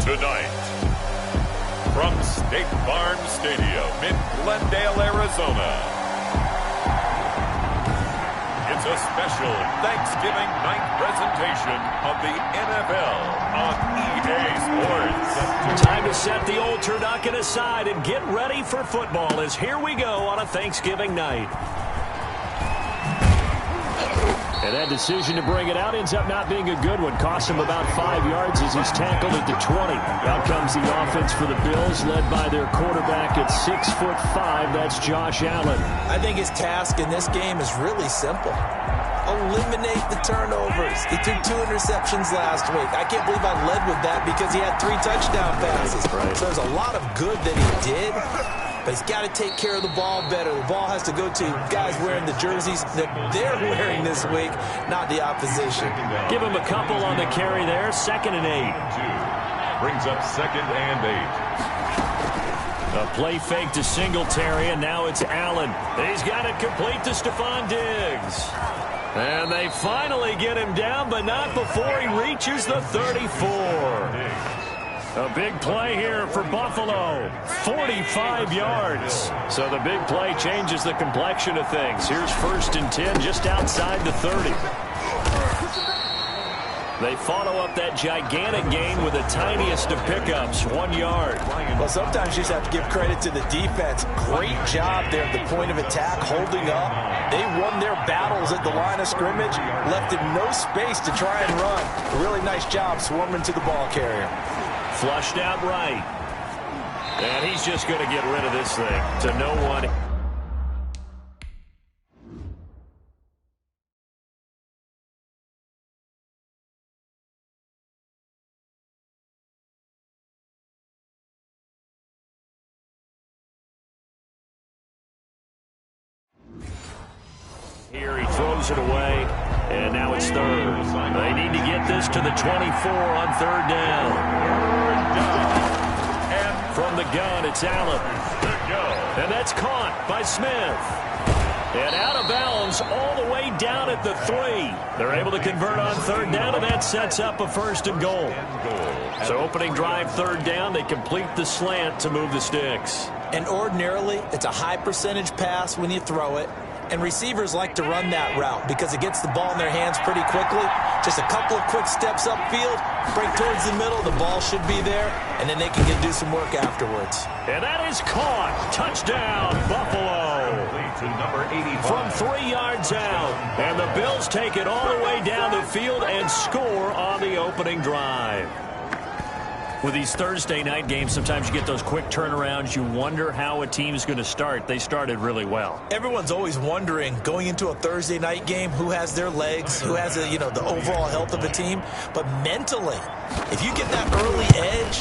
Tonight, from State Farm Stadium in Glendale, Arizona, it's a special Thanksgiving night presentation of the NFL on EA Sports. Time to set the old turducken aside and get ready for football as here we go on a Thanksgiving night. And that decision to bring it out ends up not being a good one. Cost him about 5 yards as he's tackled at the 20. Out comes the offense for the Bills, led by their quarterback at 6'5". That's Josh Allen. I think his task in this game is really simple. Eliminate the turnovers. He took 2 interceptions last week. I can't believe I led with that because he had 3 touchdown passes. Right. So there's a lot of good that he did. But he's got to take care of the ball better. The ball has to go to guys wearing the jerseys that they're wearing this week, not the opposition. Give him a couple on the carry there. 2nd and 8. Brings up 2nd and 8. A play fake to Singletary, and now it's Allen. He's got it complete to Stephon Diggs. And they finally get him down, but not before he reaches the 34. A big play here for Buffalo. 45 yards. So the big play changes the complexion of things. Here's 1st and 10 just outside the 30. They follow up that gigantic gain with the tiniest of pickups, 1 yard. Well, sometimes you just have to give credit to the defense. Great job there at the point of attack, holding up. They won their battles at the line of scrimmage, left him no space to try and run. A really nice job swarming to the ball carrier. Flushed out right. And he's just going to get rid of this thing to no one. Here he throws it away, and now it's 3rd. They need to get this to the 24 on 3rd down. And from the gun, it's Allen. And that's caught by Smith. And out of bounds all the way down at the 3. They're able to convert on 3rd down, and that sets up a 1st and goal. So opening drive, 3rd down, they complete the slant to move the sticks. And ordinarily, it's a high percentage pass when you throw it. And receivers like to run that route because it gets the ball in their hands pretty quickly. Just a couple of quick steps upfield, break towards the middle, the ball should be there, and then they can do some work afterwards. And that is caught. Touchdown, Buffalo. From 3 yards out. And the Bills take it all the way down the field and score on the opening drive. With these Thursday night games, sometimes you get those quick turnarounds. You wonder how a team's going to start. They started really well. Everyone's always wondering, going into a Thursday night game, who has their legs, who has the overall health of a team. But mentally, if you get that early edge,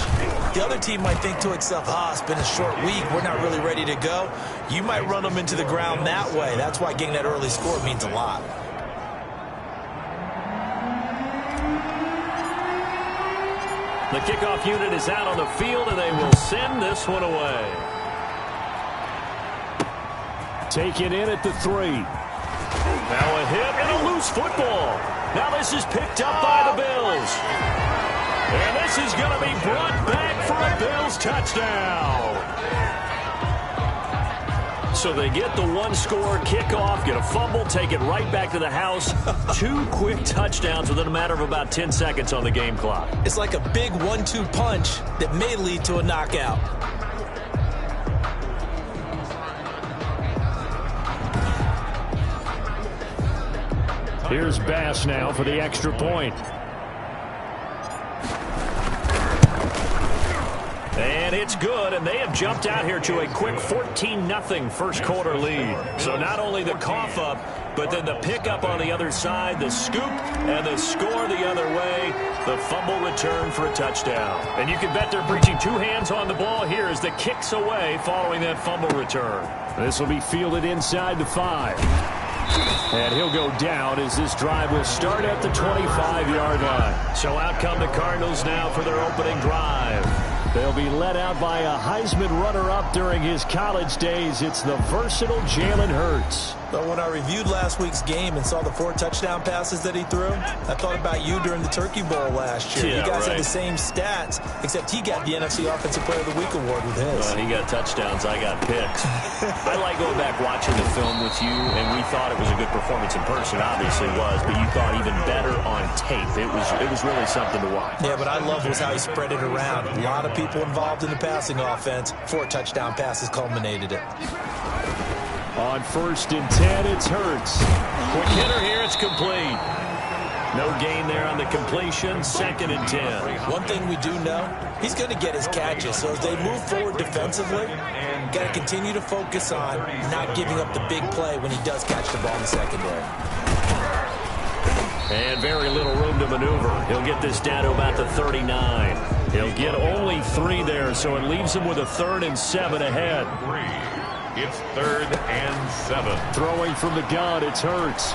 the other team might think to itself, it's been a short week, we're not really ready to go. You might run them into the ground that way. That's why getting that early score means a lot. The kickoff unit is out on the field, and they will send this one away. Taken in at the 3. Now a hit and a loose football. Now this is picked up by the Bills. And this is going to be brought back for a Bills touchdown. So they get the 1-score kickoff, get a fumble, take it right back to the house. 2 quick touchdowns within a matter of about 10 seconds on the game clock. It's like a big 1-2 punch that may lead to a knockout. Here's Bass now for the extra point. And it's good, and they have jumped out here to a quick 14-0 first-quarter lead. So not only the cough up, but then the pickup on the other side, the scoop, and the score the other way, the fumble return for a touchdown. And you can bet they're preaching 2 hands on the ball here as the kick's away following that fumble return. This will be fielded inside the 5. And he'll go down as this drive will start at the 25-yard line. So out come the Cardinals now for their opening drive. They'll be led out by a Heisman runner-up during his college days. It's the versatile Jalen Hurts. But when I reviewed last week's game and saw the 4 touchdown passes that he threw, I thought about you during the Turkey Bowl last year. Yeah, you guys right. had the same stats, except he got the NFC Offensive Player of the Week award with his. He got touchdowns, I got picks. I like going back watching the film with you, and we thought it was a good performance in person. Obviously was, but you thought even better on tape. It was really something to watch. Yeah, but I love was how he spread it around. A lot of people involved in the passing offense. 4 touchdown passes culminated it. On 1st and 10, it's Hurts. Quick hitter here, it's complete. No gain there on the completion. 2nd and 10. One thing we do know, he's going to get his catches. So as they move forward defensively, got to continue to focus on not giving up the big play when he does catch the ball in the secondary. And very little room to maneuver. He'll get this down to about the 39. He'll get only 3 there, so it leaves him with a 3rd and 7 ahead. It's 3rd and 7. Throwing from the gun, it's Hurts.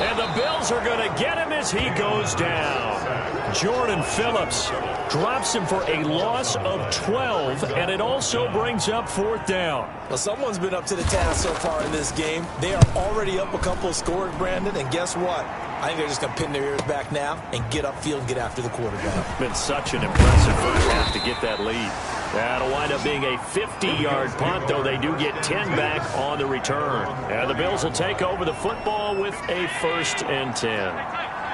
And the Bills are going to get him as he goes down. Jordan Phillips drops him for a loss of 12, and it also brings up 4th down. Well, someone's been up to the task so far in this game. They are already up a couple of scores, Brandon, and guess what? I think they're just going to pin their ears back now and get upfield and get after the quarterback. Been such an impressive first half to get that lead. That'll wind up being a 50-yard punt, though they do get 10 back on the return. And the Bills will take over the football with a 1st and 10.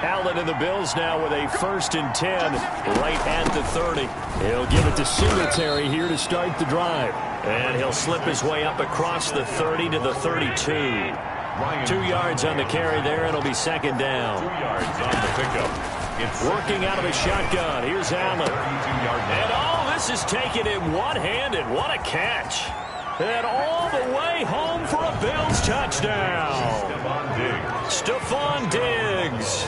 Allen and the Bills now with a 1st and 10 right at the 30. He'll give it to Singletary here to start the drive. And he'll slip his way up across the 30 to the 32. 2 yards on the carry there, and it'll be 2nd down. 2 yards on the pickup. It's working out of a shotgun. Here's Allen. And this is taken in one-handed. What a catch. And all the way home for a Bills touchdown. Stephon Diggs.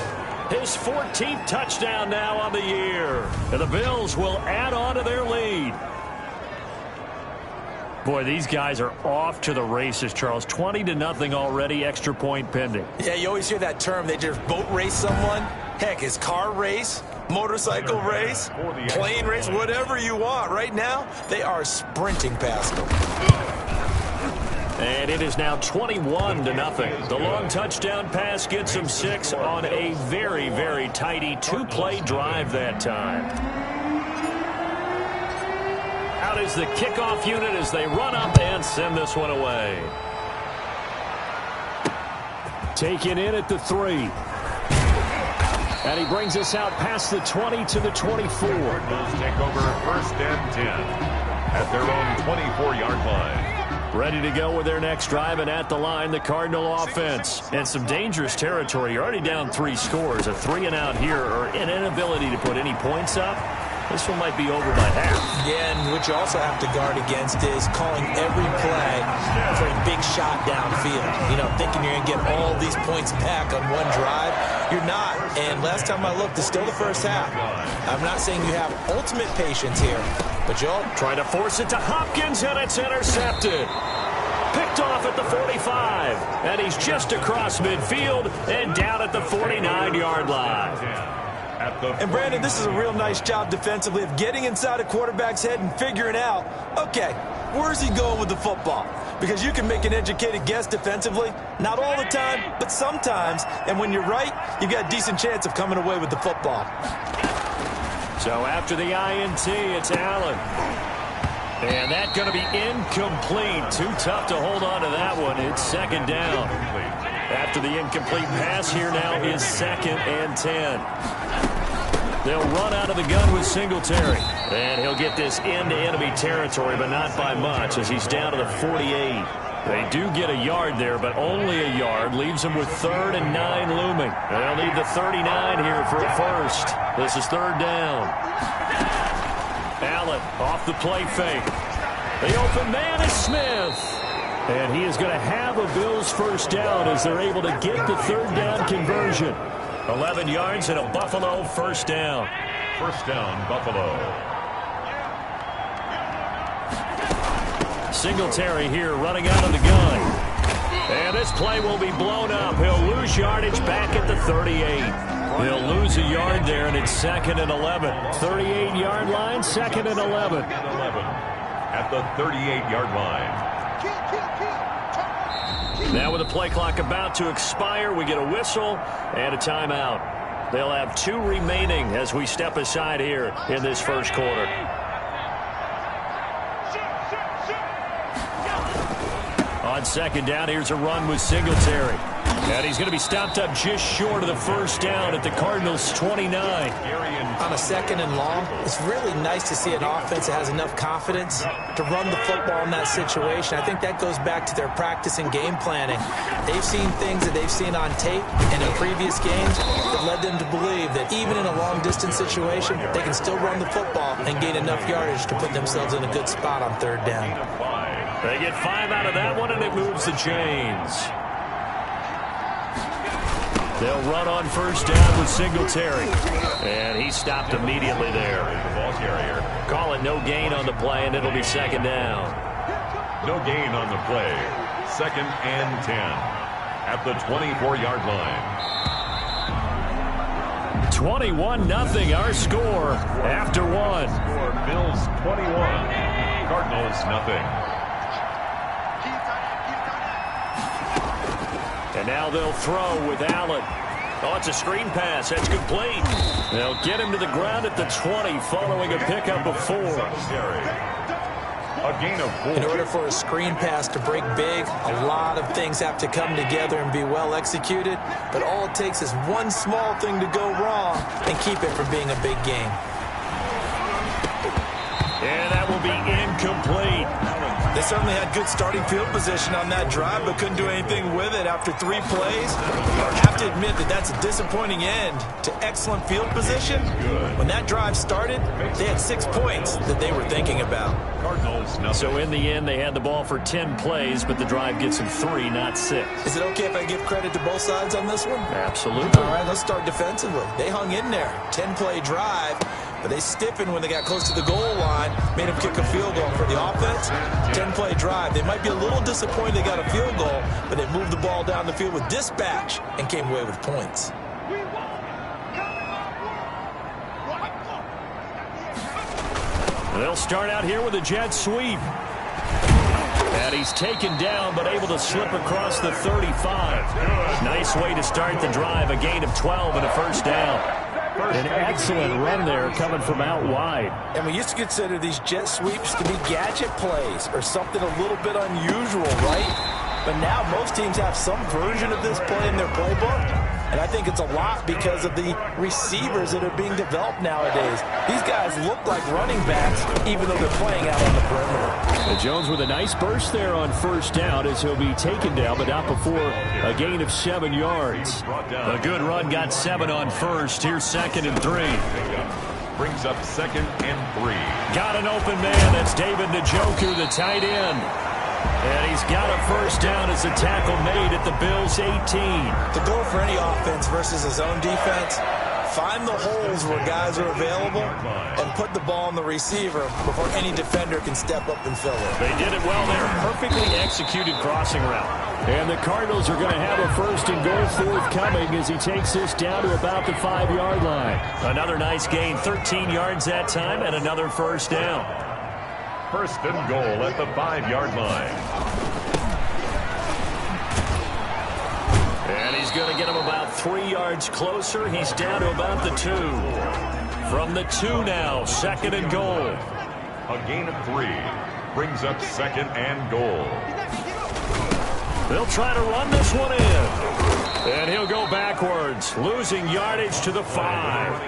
His 14th touchdown now on the year. And the Bills will add on to their lead. Boy, these guys are off to the races, Charles. 20-0 already, extra point pending. Yeah, you always hear that term. They just boat race someone. Heck, it's car race, motorcycle race, plane race, whatever you want. Right now, they are sprinting past them. And it is now 21-0. The long touchdown pass gets them 6 on a very, very tidy 2-play drive that time. Out is the kickoff unit as they run up and send this one away. Taken in at the 3. And he brings us out past the 20 to the 24. Cardinals take over 1st and 10 at their own 24-yard line. Ready to go with their next drive, and at the line, the Cardinal offense. And some dangerous territory. You're already down 3 scores. A 3-and-out here, or an inability to put any points up. This one might be over by half. Yeah, and what you also have to guard against is calling every play for a big shot downfield. You know, thinking you're going to get all these points back on one drive. You're not. And last time I looked, it's still the first half. I'm not saying you have ultimate patience here, but you'll try to force it to Hopkins, and it's intercepted. Picked off at the 45, and he's just across midfield and down at the 49-yard line. And Brandon, this is a real nice job defensively of getting inside a quarterback's head and figuring out, okay, where's he going with the football? Because you can make an educated guess defensively, not all the time, but sometimes. And when you're right, you've got a decent chance of coming away with the football. So after the INT, it's Allen. And that's going to be incomplete. Too tough to hold on to that one. It's 2nd down. After the incomplete pass, here now is 2nd and 10. They'll run out of the gun with Singletary. And he'll get this into enemy territory, but not by much, as he's down to the 48. They do get a yard there, but only a yard. Leaves them with 3rd and 9 looming. They'll need the 39 here for a first. This is 3rd down. Allen off the play fake. The open man is Smith. And he is going to have a Bills first down as they're able to get the 3rd down conversion. 11 yards and a Buffalo first down. First down, Buffalo. Singletary here running out of the gun. And this play will be blown up. He'll lose yardage back at the 38. He'll lose a yard there, and it's 2nd and 11. 38-yard line, 2nd and 11. At the 38-yard line. Now with the play clock about to expire, we get a whistle and a timeout. They'll have 2 remaining as we step aside here in this first quarter. On second down, here's a run with Singletary. And he's going to be stopped up just short of the first down at the Cardinals' 29. On a second and long, it's really nice to see an offense that has enough confidence to run the football in that situation. I think that goes back to their practice and game planning. They've seen things that they've seen on tape and in previous games that led them to believe that even in a long-distance situation, they can still run the football and gain enough yardage to put themselves in a good spot on third down. They get 5 out of that one, and it moves the chains. They'll run on first down with Singletary. And he stopped immediately there. Ball carrier. Call it no gain on the play, and it'll be second down. No gain on the play. Second and 10 at the 24-yard line. 21-0 our score after one. Score Bills 21, Cardinals nothing. And now they'll throw with Allen. Oh, it's a screen pass. That's complete. They'll get him to the ground at the 20 following a pickup of 4. A gain of 4. In order for a screen pass to break big, a lot of things have to come together and be well executed. But all it takes is one small thing to go wrong and keep it from being a big game. And that will be incomplete. They certainly had good starting field position on that drive, but couldn't do anything with it after 3 plays. I have to admit that that's a disappointing end to excellent field position. When that drive started, they had 6 points that they were thinking about. Cardinals nothing. So in the end, they had the ball for 10 plays, but the drive gets them 3, not 6. Is it okay if I give credit to both sides on this one? Absolutely. All right, let's start defensively. They hung in there. 10-play drive. But they stiffened when they got close to the goal line, made them kick a field goal for the offense. 10-play drive. They might be a little disappointed they got a field goal, but they moved the ball down the field with dispatch and came away with points. They'll start out here with a jet sweep. And he's taken down, but able to slip across the 35. Nice way to start the drive. A gain of 12 and a first down. An excellent run there coming from out wide. And we used to consider these jet sweeps to be gadget plays or something a little bit unusual, right? But now most teams have some version of this play in their playbook. And I think it's a lot because of the receivers that are being developed nowadays. These guys look like running backs even though they're playing out on the perimeter. And Jones with a nice burst there on first down as he'll be taken down, but not before a gain of 7 yards. A good run got 7 on first. Here's second and 3. Brings up second and 3. Got an open man. That's David Njoku, the tight end. And he's got a first down as a tackle made at the Bills' 18. The goal for any offense versus his own defense, find the holes where guys are available and put the ball on the receiver before any defender can step up and fill it. They did it well there. Perfectly executed crossing route. And the Cardinals are going to have a first and goal forthcoming as he takes this down to about the 5-yard line. Another nice gain, 13 yards that time, and another first down. First and goal at the 5-yard line. And he's going to get him about 3 yards closer. He's down to about the 2. From the 2 now, second and goal. A gain of 3 brings up second and goal. They'll try to run this one in. And he'll go backwards, losing yardage to the 5.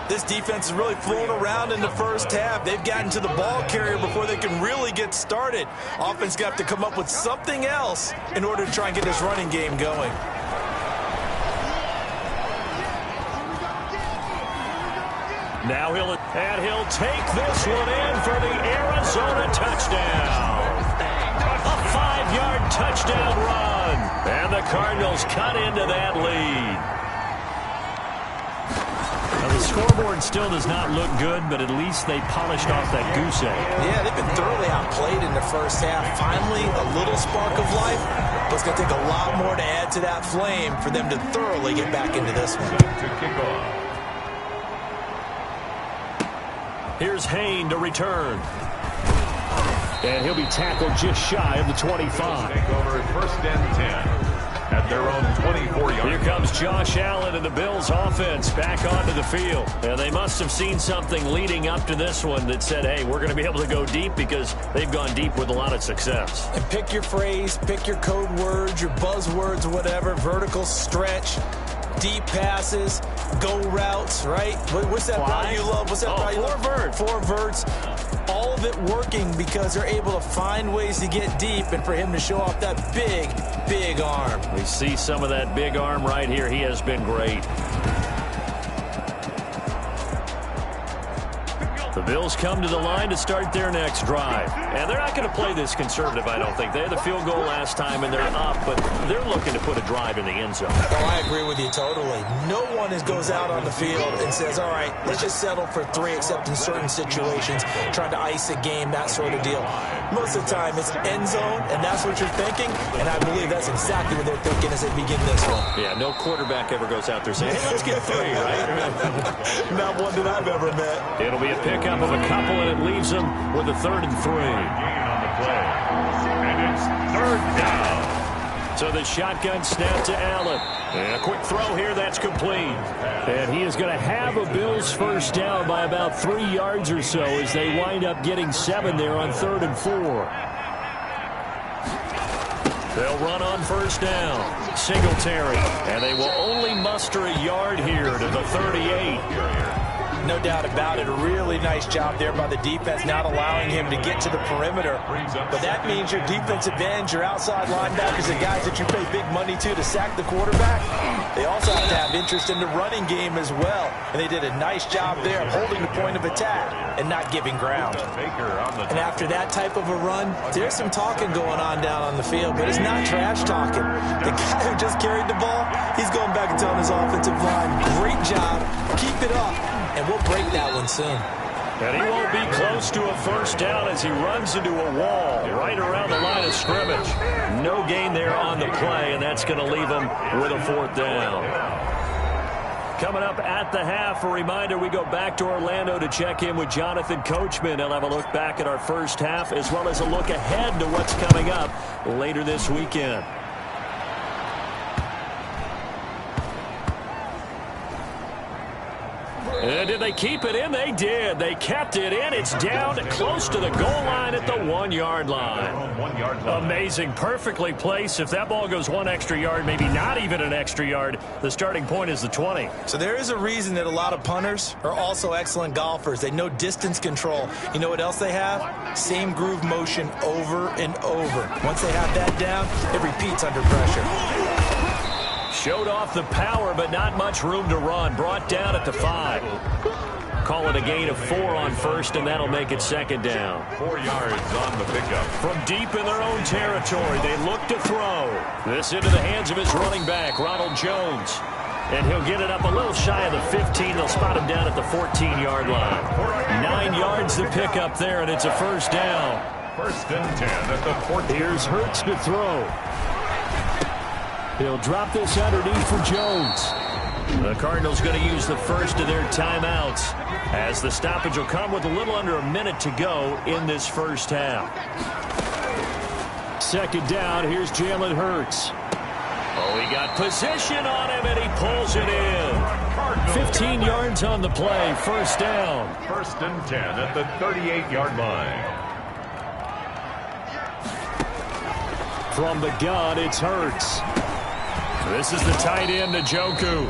This defense is really flown around in the first half. They've gotten to the ball carrier before they can really get started. Offense got to come up with something else in order to try and get this running game going. Now he'll take this one in for the Arizona touchdown. A 5-yard touchdown run. And the Cardinals cut into that lead. Now the scoreboard still does not look good, but at least they polished off that goose egg. Yeah, they've been thoroughly outplayed in the first half. Finally, a little spark of life, but it's going to take a lot more to add to that flame for them to thoroughly get back into this one. To kick off. Here's Hayne to return. And he'll be tackled just shy of the 25. Take over first and 10 at their own 24-yard. Here comes Josh Allen and the Bills offense back onto the field. And they must have seen something leading up to this one that said, hey, we're going to be able to go deep, because they've gone deep with a lot of success. And pick your phrase, pick your code words, your buzzwords, whatever. Vertical stretch, deep passes, go routes, right? What's that route you love? What's that route you love? Four verts. All of it working because they're able to find ways to get deep, and for him to show off that big, big arm. We see some of that big arm right here. He has been great. The Bills come to the line to start their next drive. And they're not going to play this conservative, I don't think. They had the field goal last time, and they're up, but they're looking to put a drive in the end zone. Oh, I agree with you totally. No one goes out on the field and says, all right, let's just settle for 3, except in certain situations, trying to ice a game, that sort of deal. Most of the time, it's end zone, and that's what you're thinking, and I believe that's exactly what they're thinking as they begin this one. Yeah, no quarterback ever goes out there saying, hey, let's get 3, right? Not one that I've ever met. It'll be a pickup of a couple, and it leaves them with a 3rd and 3. Gain on the play. And it's 3rd down. So the shotgun snap to Allen. And a quick throw here, that's complete. And he is going to have a Bills first down by about 3 yards or so as they wind up getting 7 there on 3rd and 4. They'll run on first down. Singletary. And they will only muster a yard here to the 38. No doubt about it. A really nice job there by the defense, not allowing him to get to the perimeter. But that means your defensive ends, your outside linebackers, the guys that you pay big money to sack the quarterback, they also have to have interest in the running game as well. And they did a nice job there of holding the point of attack and not giving ground. And after that type of a run, there's some talking going on down on the field, but it's not trash talking. The guy who just carried the ball, he's going back and telling his offensive line, great job, keep it up. And we'll break that one soon. And he won't be close to a first down as he runs into a wall right around the line of scrimmage. No gain there on the play, and that's going to leave him with a 4th down. Coming up at the half, a reminder, we go back to Orlando to check in with Jonathan Coachman. He'll have a look back at our first half as well as a look ahead to what's coming up later this weekend. And did they keep it in? They did. They kept it in. It's down close to the goal line at the 1-yard line. Amazing. Perfectly placed. If that ball goes 1 extra yard, maybe not even an extra yard, the starting point is the 20. So there is a reason that a lot of punters are also excellent golfers. They know distance control. You know what else they have? Same groove motion over and over. Once they have that down, it repeats under pressure. Showed off the power, but not much room to run. Brought down at the 5. Call it a gain of 4 on first, and that'll make it 2nd down. 4 yards on the pickup. From deep in their own territory, they look to throw. This into the hands of his running back, Ronald Jones. And he'll get it up a little shy of the 15. They'll spot him down at the 14-yard line. 9 yards to pick up there, and it's a first down. 1st and 10 at the 14. Here's Hurts to throw. He'll drop this underneath for Jones. The Cardinals going to use the first of their timeouts as the stoppage will come with a little under a minute to go in this first half. 2nd down, here's Jalen Hurts. Oh, he got position on him, and he pulls it in. 15 yards on the play, first down. 1st and 10 at the 38-yard line. From the gun, it's Hurts. This is the tight end, Njoku.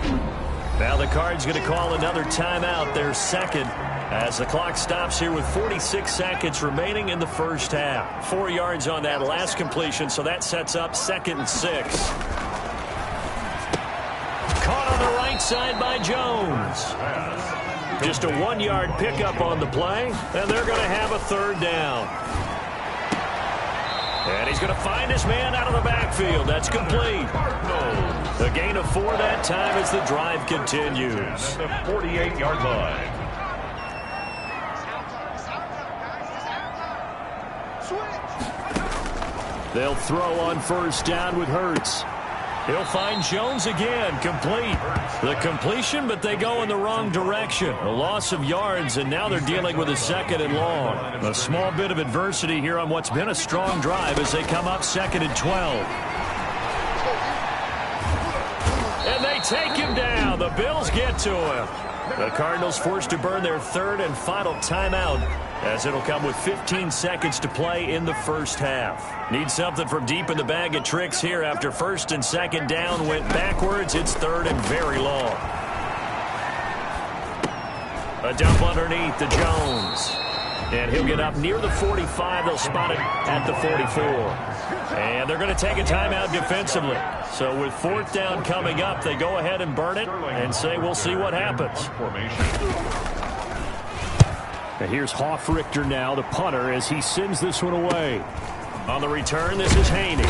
Now the Cards going to call another timeout, their 2nd, as the clock stops here with 46 seconds remaining in the first half. 4 yards on that last completion, so that sets up 2nd and 6. Caught on the right side by Jones. Just a 1-yard pickup on the play, and they're going to have a 3rd down. And he's going to find his man out of the backfield. That's complete. The gain of 4 that time as the drive continues. At the 48-yard line. They'll throw on first down with Hurts. He'll find Jones again, complete. The completion, but they go in the wrong direction. A loss of yards, and now they're dealing with a 2nd and long. A small bit of adversity here on what's been a strong drive as they come up 2nd and 12. And they take him down. The Bills get to him. The Cardinals forced to burn their 3rd and final timeout, as it'll come with 15 seconds to play in the first half. Need something from deep in the bag of tricks here after 1st and 2nd down went backwards. It's 3rd and very long. A dump underneath to Jones. And he'll get up near the 45. They'll spot it at the 44. And they're going to take a timeout defensively. So with 4th down coming up, they go ahead and burn it and say we'll see what happens. And here's Hoffrichter now, the punter, as he sends this one away. On the return, this is Haney.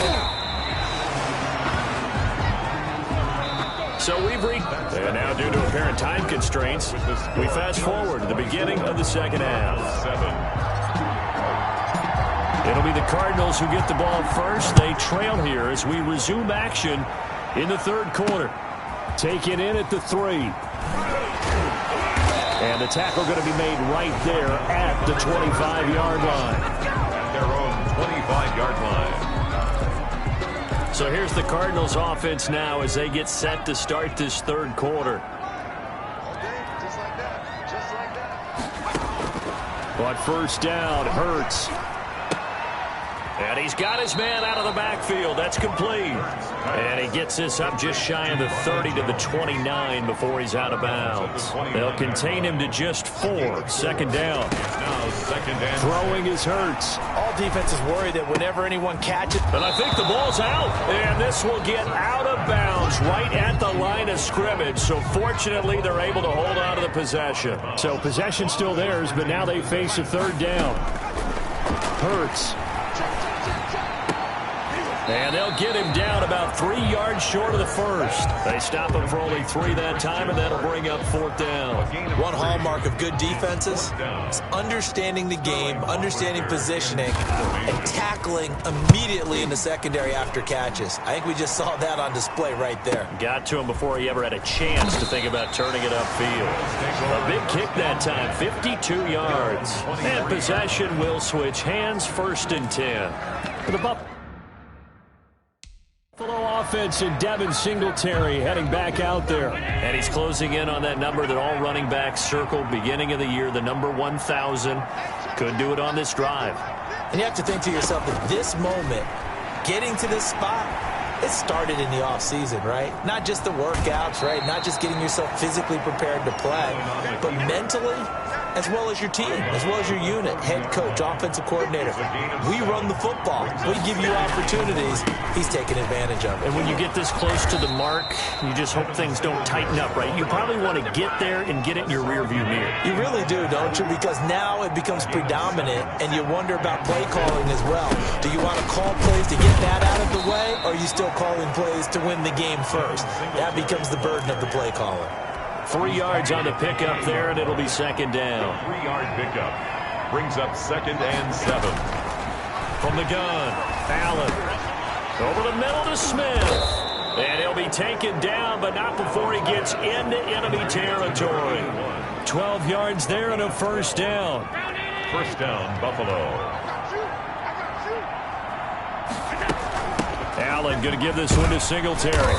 So we've reached, and now due to apparent time constraints, we fast forward to the beginning of the 2nd half. It'll be the Cardinals who get the ball first. They trail here as we resume action in the 3rd quarter. Take it in at the 3. And the tackle going to be made right there at the 25-yard line. At their own 25-yard line. So here's the Cardinals offense now as they get set to start this 3rd quarter. But 1st down, Hurts. And he's got his man out of the backfield. That's complete. And he gets this up just shy of the 30 to the 29 before he's out of bounds. They'll contain him to just 4. 2nd down. Throwing is Hurts. All defenses worry that whenever anyone catches it. And I think the ball's out. And this will get out of bounds right at the line of scrimmage. So fortunately, they're able to hold on to the possession. So possession's still theirs, but now they face a 3rd down. Hurts. And they'll get him down about 3 yards short of the 1st. They stop him for only 3 that time, and that'll bring up 4th down. One hallmark of good defenses is understanding the game, understanding positioning, and tackling immediately in the secondary after catches. I think we just saw that on display right there. Got to him before he ever had a chance to think about turning it upfield. A big kick that time, 52 yards. And possession will switch hands, 1st and 10. For the Buffalo offense, and Devin Singletary heading back out there. And he's closing in on that number that all running backs circled beginning of the year, the number 1,000. Could do it on this drive. And you have to think to yourself that this moment, getting to this spot, it started in the offseason, right? Not just the workouts, right? Not just getting yourself physically prepared to play, but mentally, as well as your team, as well as your unit, head coach, offensive coordinator. We run the football. We give you opportunities. He's taking advantage of it. And when you get this close to the mark, you just hope things don't tighten up, right? You probably want to get there and get it in your rearview mirror. You really do, don't you? Because now it becomes predominant, and you wonder about play calling as well. Do you want to call plays to get that out of the way, or are you still calling plays to win the game first? That becomes the burden of the play caller. 3 yards on the pickup there, and it'll be 2nd down. 3-yard pickup brings up 2nd and 7. From the gun, Allen. Over the middle to Smith. And he'll be taken down, but not before he gets into enemy territory. 12 yards there and a 1st down. 1st down, Buffalo. Allen going to give this one to Singletary.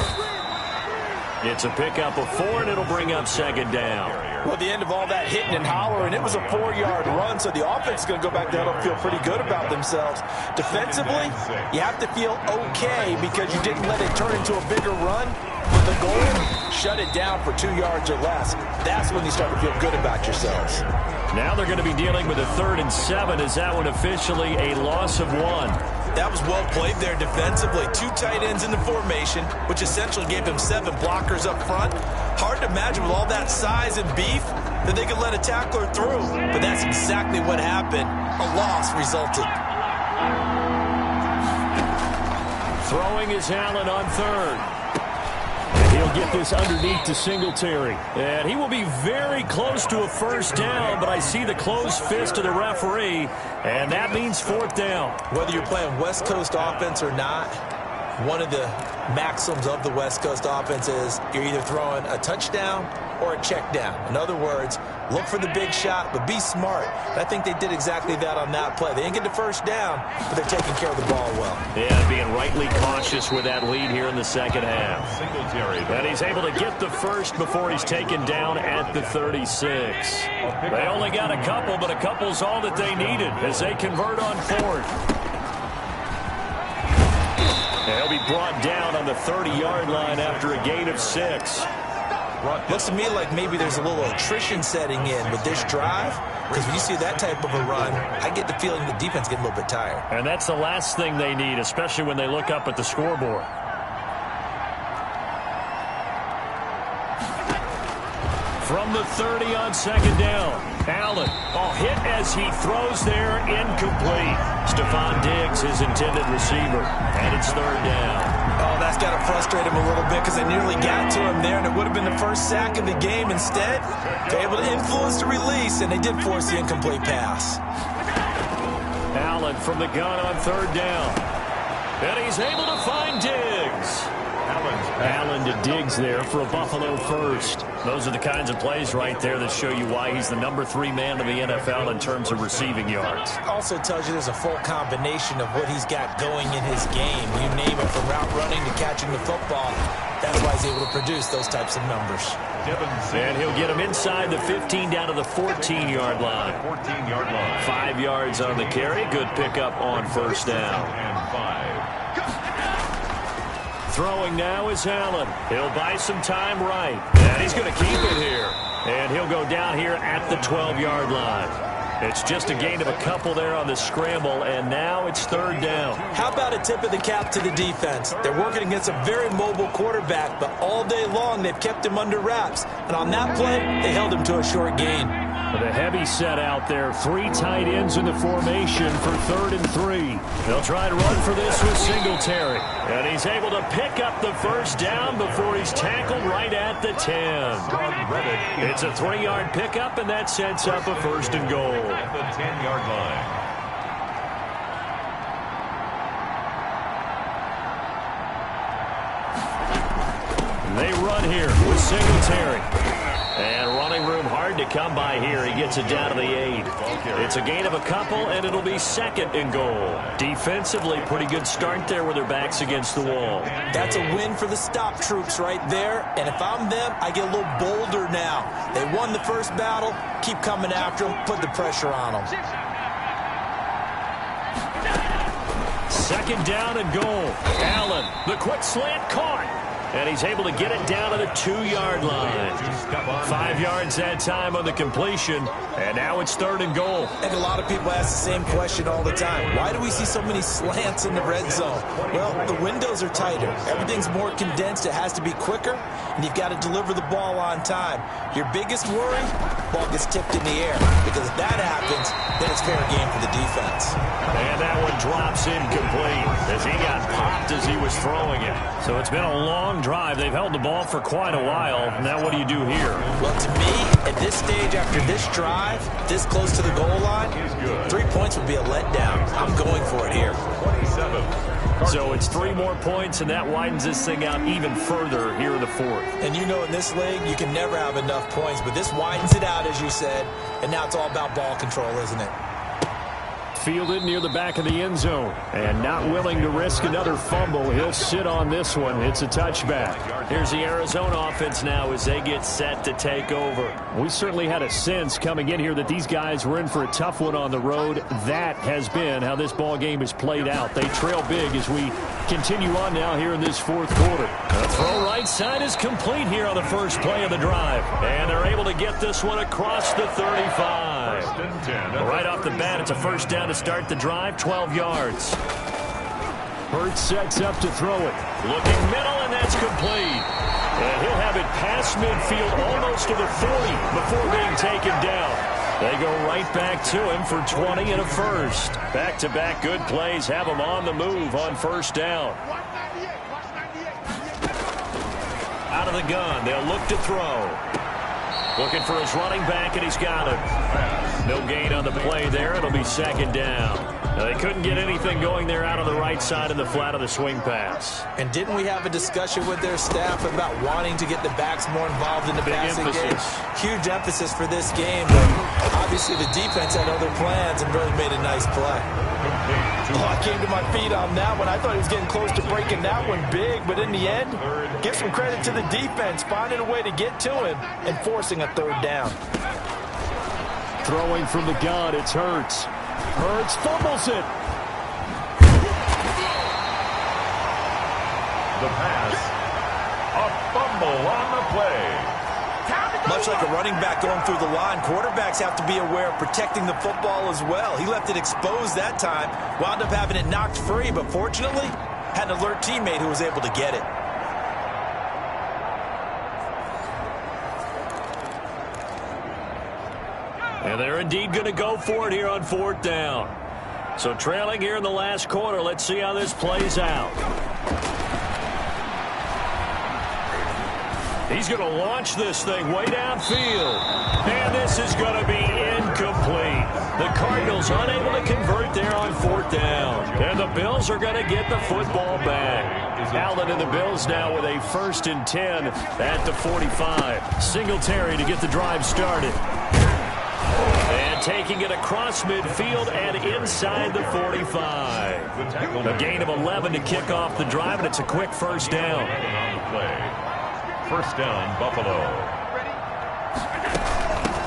It's a pickup of 4, and it'll bring up 2nd down. Well, at the end of all that hitting and hollering, it was a 4-yard run, so the offense is going to go back down and feel pretty good about themselves. Defensively, you have to feel okay because you didn't let it turn into a bigger run. With the goal, shut it down for 2 yards or less. That's when you start to feel good about yourselves. Now they're going to be dealing with a 3rd and 7. Is that one officially a loss of 1? That was well played there defensively. 2 tight ends in the formation, which essentially gave them 7 blockers up front. Hard to imagine with all that size and beef that they could let a tackler through. But that's exactly what happened. A loss resulted. Throwing is Allen on 3rd. He'll get this underneath to Singletary. And he will be very close to a 1st down, but I see the closed fist of the referee, and that means 4th down. Whether you're playing West Coast offense or not, One of the maxims of the West Coast offense is you're either throwing a touchdown or a check down. In other words, look for the big shot, but be smart. And I think they did exactly that on that play. They didn't get the first down, but they're taking care of the ball well. Yeah, being rightly cautious with that lead here in the second half. And he's able to get the first before he's taken down at the 36. They only got a couple, but a couple's all that they needed as they convert on fourth. And he'll be brought down on the 30-yard line after a gain of 6. Looks to me like maybe there's a little attrition setting in with this drive, because when you see that type of a run, I get the feeling the defense getting a little bit tired. And that's the last thing they need, especially when they look up at the scoreboard. From the 30 on second down, Allen. Hit as he throws there, incomplete. Stephon Diggs, his intended receiver, and it's third down. Oh, that's got to frustrate him a little bit because I nearly got to him there, and it would have been the first sack of the game. Instead, they're able to influence the release, and they did force the incomplete pass. Allen from the gun on third down. And he's able to find Diggs. Allen to Diggs there for a Buffalo first. Those are the kinds of plays right there that show you why he's the number 3 man in the NFL in terms of receiving yards. Also tells you there's a full combination of what he's got going in his game. You name it, from route running to catching the football. That's why he's able to produce those types of numbers. And he'll get him inside the 15 down to the 14-yard line. 5 yards on the carry. Good pickup on first down. Throwing now is Allen. He'll buy some time right. And he's going to keep it here. And he'll go down here at the 12-yard line. It's just a gain of a couple there on the scramble, and now it's third down. How about a tip of the cap to the defense? They're working against a very mobile quarterback, but all day long they've kept him under wraps. And on that play, they held him to a short gain. With a heavy set out there, 3 tight ends in the formation for 3rd and 3. They'll try to run for this with Singletary. And he's able to pick up the first down before he's tackled right at the 10. It's a 3-yard pickup, and that sets up a 1st and goal. At the 10-yard line. They run here with Singletary. And running room hard to come by here. He gets it down to the 8. It's a gain of a couple, and it'll be 2nd and goal. Defensively, pretty good start there with their backs against the wall. That's a win for the stop troops right there. And if I'm them, I get a little bolder now. They won the first battle. Keep coming after them. Put the pressure on them. 2nd down and goal. Allen, the quick slant caught. And he's able to get it down to the 2-yard line. 5 yards that time on the completion. And now it's 3rd and goal. I think a lot of people ask the same question all the time. Why do we see so many slants in the red zone? Well, the windows are tighter. Everything's more condensed. It has to be quicker. And you've got to deliver the ball on time. Your biggest worry, ball gets tipped in the air. Because if that happens, then it's fair game for the defense. And that one drops incomplete as he got popped as he was throwing it. So it's been a long drive. They've held the ball for quite a while. Now what do you do here? Well, to me, at this stage after this drive, this close to the goal line, 3 points would be a letdown. I'm going for it here. 27. So it's 3 more points, and that widens this thing out even further here in the 4th. And you know in this league, you can never have enough points, but this widens it out, as you said, and now it's all about ball control, isn't it? Fielded near the back of the end zone. And not willing to risk another fumble. He'll sit on this one. It's a touchback. Here's the Arizona offense now as they get set to take over. We certainly had a sense coming in here that these guys were in for a tough one on the road. That has been how this ball game is played out. They trail big as we continue on now here in this 4th quarter. The throw right side is complete here on the first play of the drive. And they're able to get this one across the 35. 1st and 10. Right off the bat, it's a first down to start the drive, 12 yards. Hurts sets up to throw it. Looking middle, and that's complete. And he'll have it past midfield almost to the 40 before being taken down. They go right back to him for 20 and a first. Back-to-back good plays have him on the move on first down. Out of the gun, they'll look to throw. Looking for his running back, and he's got it. No gain on the play there. It'll be second down. Now, they couldn't get anything going there out on the right side of the flat of the swing pass. And didn't we have a discussion with their staff about wanting to get the backs more involved in the passing game? Huge emphasis for this game, but obviously the defense had other plans and really made a nice play. Oh, I came to my feet on that one. I thought he was getting close to breaking that one big, but in the end, give some credit to the defense, finding a way to get to him and forcing a third down. Throwing from the gun, it's Hurts. Hurts fumbles it. The pass. A fumble on the play. Much like a running back going through the line, quarterbacks have to be aware of protecting the football as well. He left it exposed that time, wound up having it knocked free, but fortunately, had an alert teammate who was able to get it. And they're indeed going to go for it here on fourth down. So trailing here in the last quarter, let's see how this plays out. He's going to launch this thing way downfield. And this is going to be incomplete. The Cardinals unable to convert there on fourth down. And the Bills are going to get the football back. Allen and the Bills now with a 1st and 10 at the 45. Singletary to get the drive started. And taking it across midfield and inside the 45. A gain of 11 to kick off the drive, and it's a quick first down. First down, Buffalo.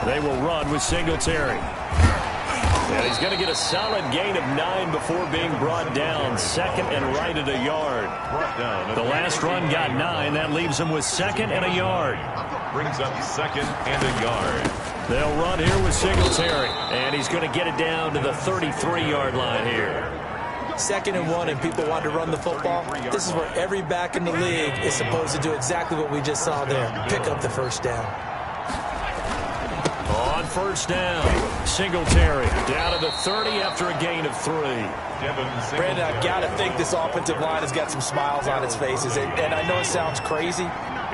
They will run with Singletary. And he's going to get a solid gain of 9 before being brought down. Second and right at a yard. The last run got 9. That leaves him with 2nd and a yard. Brings up 2nd and a yard. They'll run here with Singletary. And he's going to get it down to the 33-yard line here. 2nd and 1 and people want to run the football. This is where every back in the league is supposed to do exactly what we just saw there. Pick up the first down. On first down, Singletary down to the 30 after a gain of 3. Brandon, I've got to think this offensive line has got some smiles on its faces. And I know it sounds crazy,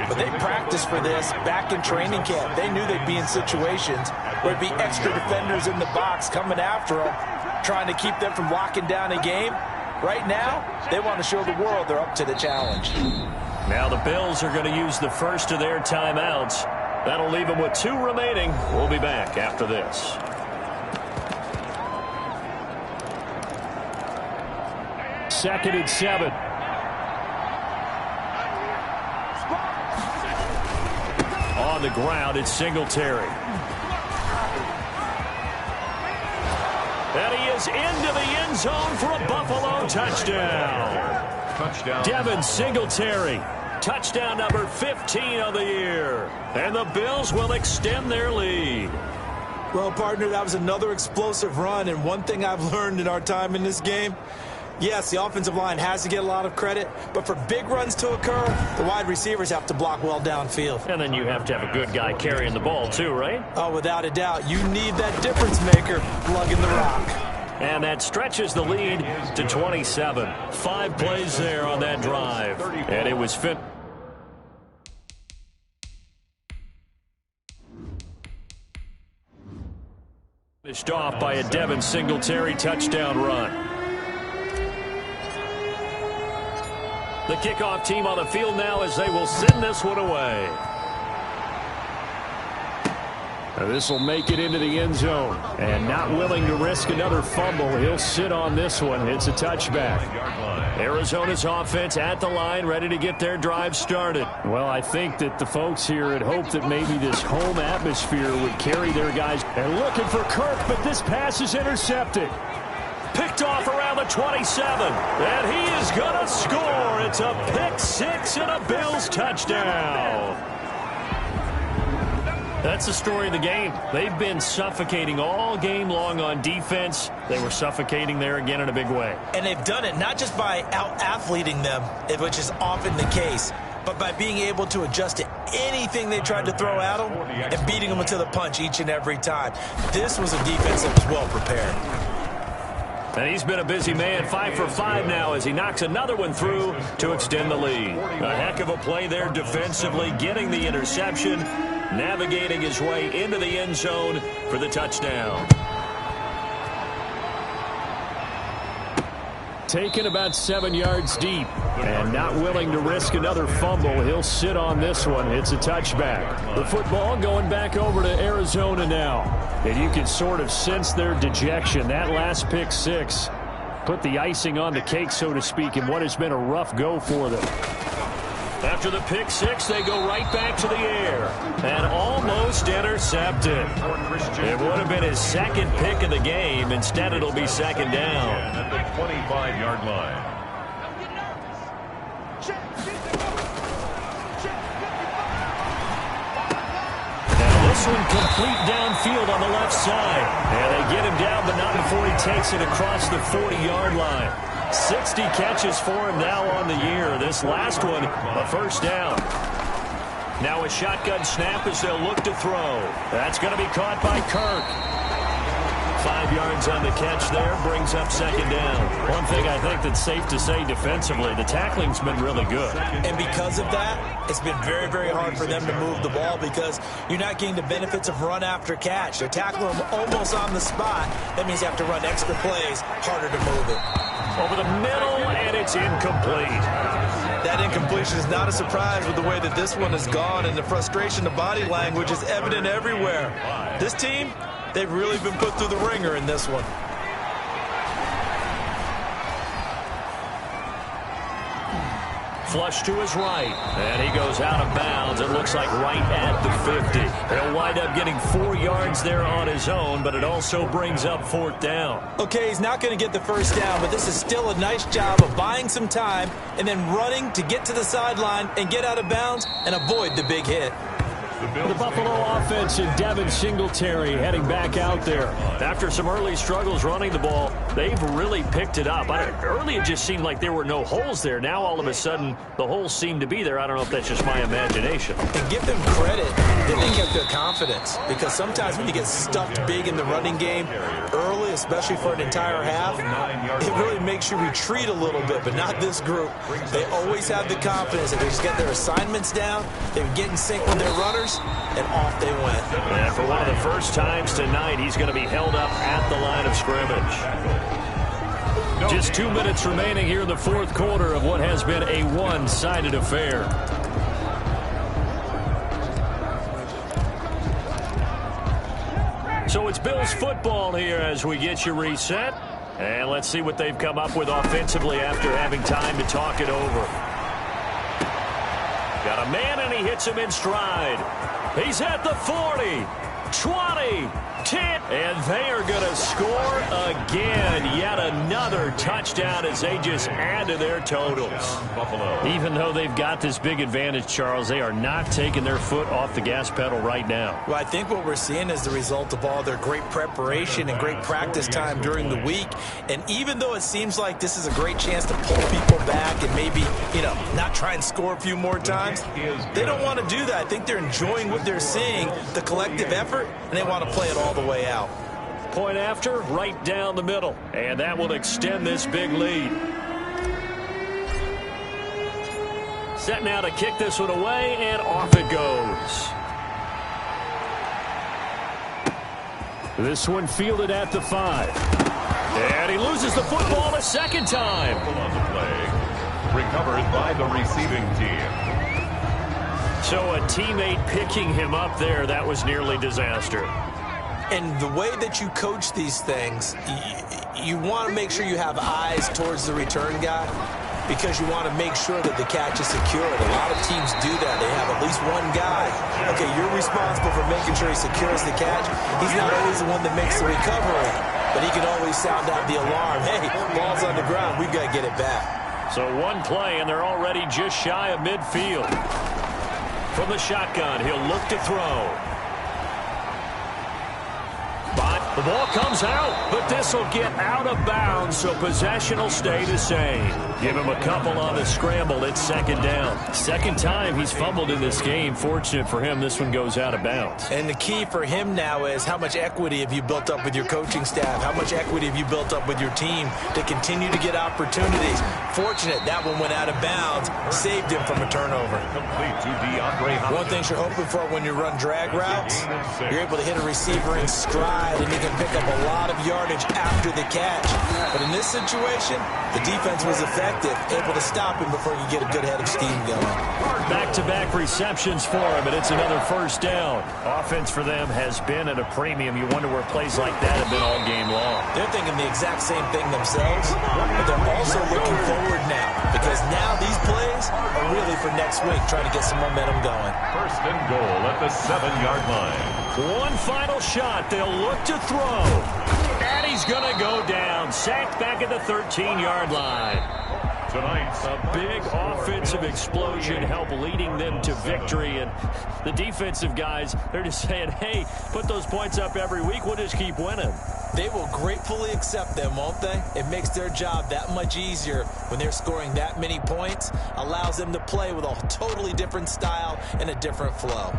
but they practiced for this back in training camp. They knew they'd be in situations where it'd be extra defenders in the box coming after them, trying to keep them from locking down a game. Right now, they want to show the world they're up to the challenge. Now the Bills are going to use the first of their timeouts. That'll leave them with 2 remaining. We'll be back after this. Second and 7. On the ground, it's Singletary. And he is into the end zone for a Buffalo touchdown. Touchdown. Devin Singletary. Touchdown number 15 of the year. And the Bills will extend their lead. Well, partner, that was another explosive run. And one thing I've learned in our time in this game, yes, the offensive line has to get a lot of credit, but for big runs to occur, the wide receivers have to block well downfield. And then you have to have a good guy carrying the ball too, right? Oh, without a doubt. You need that difference maker plugging the rock. And that stretches the lead to 27. 5 plays there on that drive. And it was finished off by a Devin Singletary touchdown run. The kickoff team on the field now as they will send this one away. This will make it into the end zone. And not willing to risk another fumble, he'll sit on this one. It's a touchback. Arizona's offense at the line, ready to get their drive started. Well, I think that the folks here had hoped that maybe this home atmosphere would carry their guys. And looking for Kirk, but this pass is intercepted. Picked off around the 27. And he is going to score. It's a pick 6 and a Bills touchdown. That's the story of the game. They've been suffocating all game long on defense. They were suffocating there again in a big way. And they've done it not just by out-athleting them, which is often the case, but by being able to adjust to anything they tried to throw at them and beating them to the punch each and every time. This was a defense that was well prepared. And he's been a busy man, 5 for 5 now as he knocks another one through to extend the lead. A heck of a play there defensively, getting the interception. navigating his way into the end zone for the touchdown. Taken about 7 yards deep and not willing to risk another fumble. He'll sit on this one. It's a touchback. The football going back over to Arizona now. And you can sort of sense their dejection. That last pick six put the icing on the cake, so to speak, in what has been a rough go for them. After the pick six, they go right back to the air and almost intercepted. It would have been his second pick of the game. Instead, it'll be second down. At the 25-yard line. And this one complete downfield on the left side. And they get him down, but not before he takes it across the 40-yard line. 60 catches for him now on the year. This last one, a first down. Now a shotgun snap as they'll look to throw. That's going to be caught by Kirk. 5 yards on the catch there, brings up second down. One thing I think that's safe to say defensively, the tackling's been really good. And because of that, it's been very, very hard for them to move the ball because you're not getting the benefits of run after catch. They're tackling them almost on the spot. That means you have to run extra plays, harder to move it. Over the middle, and it's incomplete. That incompletion is not a surprise with the way that this one has gone, and the frustration, the body language is evident everywhere. This team, they've really been put through the ringer in this one. Flush to his right, and he goes out of bounds. It looks like right at the 50. He'll wind up getting 4 yards there on his own, but it also brings up fourth down. Okay, he's not going to get the first down, but this is still a nice job of buying some time and then running to get to the sideline and get out of bounds and avoid the big hit. The Buffalo offense and Devin Singletary heading back out there. After some early struggles running the ball, they've really picked it up. Early it just seemed like there were no holes there. Now all of a sudden the holes seem to be there. I don't know if that's just my imagination. And give them credit that they kept their confidence, because sometimes when you get stuffed big in the running game early, especially for an entire half, it really makes you retreat a little bit, but not this group. They always have the confidence that they just get their assignments down, they get in sync with their runners, and off they went. And for one of the first times tonight, he's going to be held up at the line of scrimmage. Just 2 minutes remaining here in the fourth quarter of what has been a one-sided affair. So it's Bills football here as we get you reset. And let's see what they've come up with offensively after having time to talk it over. Got a man, and he hits him in stride. He's at the 40, 20, 10, and they are going to score again. Yet another touchdown as they just add to their totals. Buffalo. Even though they've got this big advantage, Charles, they are not taking their foot off the gas pedal right now. Well, I think what we're seeing is the result of all their great preparation and great practice time during the week. And even though it seems like this is a great chance to pull people back and maybe, not try and score a few more times, they don't want to do that. I think they're enjoying what they're seeing, the collective effort, and they want to play it all the way out. Point after, right down the middle. And that will extend this big lead. Set now to kick this one away, and off it goes. This one fielded at the 5. And he loses the football a second time. On the play. Recovered by the receiving team. So a teammate picking him up there, that was nearly disaster. And the way that you coach these things, you want to make sure you have eyes towards the return guy, because you want to make sure that the catch is secured. A lot of teams do that. They have at least one guy. Okay, you're responsible for making sure he secures the catch. He's not always the one that makes the recovery, but he can always sound out the alarm. Hey, ball's on the ground. We've got to get it back. So one play, and they're already just shy of midfield. From the shotgun, he'll look to throw. The ball comes out, but this will get out of bounds, so possession will stay the same. Give him a couple on the scramble. It's second down. Second time he's fumbled in this game. Fortunate for him, this one goes out of bounds. And the key for him now is how much equity have you built up with your coaching staff? How much equity have you built up with your team to continue to get opportunities? Fortunate that one went out of bounds, saved him from a turnover. Complete to DeAndre Hopkins. One thing you're hoping for when you run drag routes, you're able to hit a receiver in stride and you can pick up a lot of yardage after the catch. But in this situation, the defense was effective, able to stop him before you get a good head of steam going. Back-to-back receptions for him, and it's another first down. Offense for them has been at a premium. You wonder where plays like that have been all game long. They're thinking the exact same thing themselves, but they're also looking forward now because now these plays are really for next week, trying to get some momentum going. First and goal at the 7-yard line. One final shot. They'll look to throw. And he's going to go down. Sacked back at the 13-yard line. Tonight's a big offensive explosion help leading them to victory. And the defensive guys, they're just saying, hey, put those points up every week. We'll just keep winning. They will gratefully accept them, won't they? It makes their job that much easier when they're scoring that many points. Allows them to play with a totally different style and a different flow.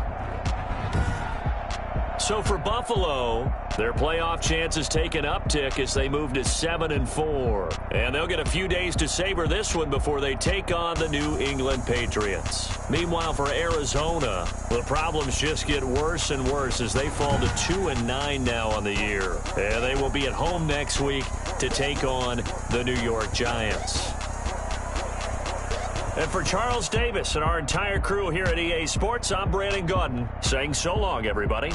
So for Buffalo, their playoff chances take an uptick as they move to 7-4. And they'll get a few days to savor this one before they take on the New England Patriots. Meanwhile, for Arizona, the problems just get worse and worse as they fall to 2-9 now on the year. And they will be at home next week to take on the New York Giants. And for Charles Davis and our entire crew here at EA Sports, I'm Brandon Gaudin saying so long, everybody.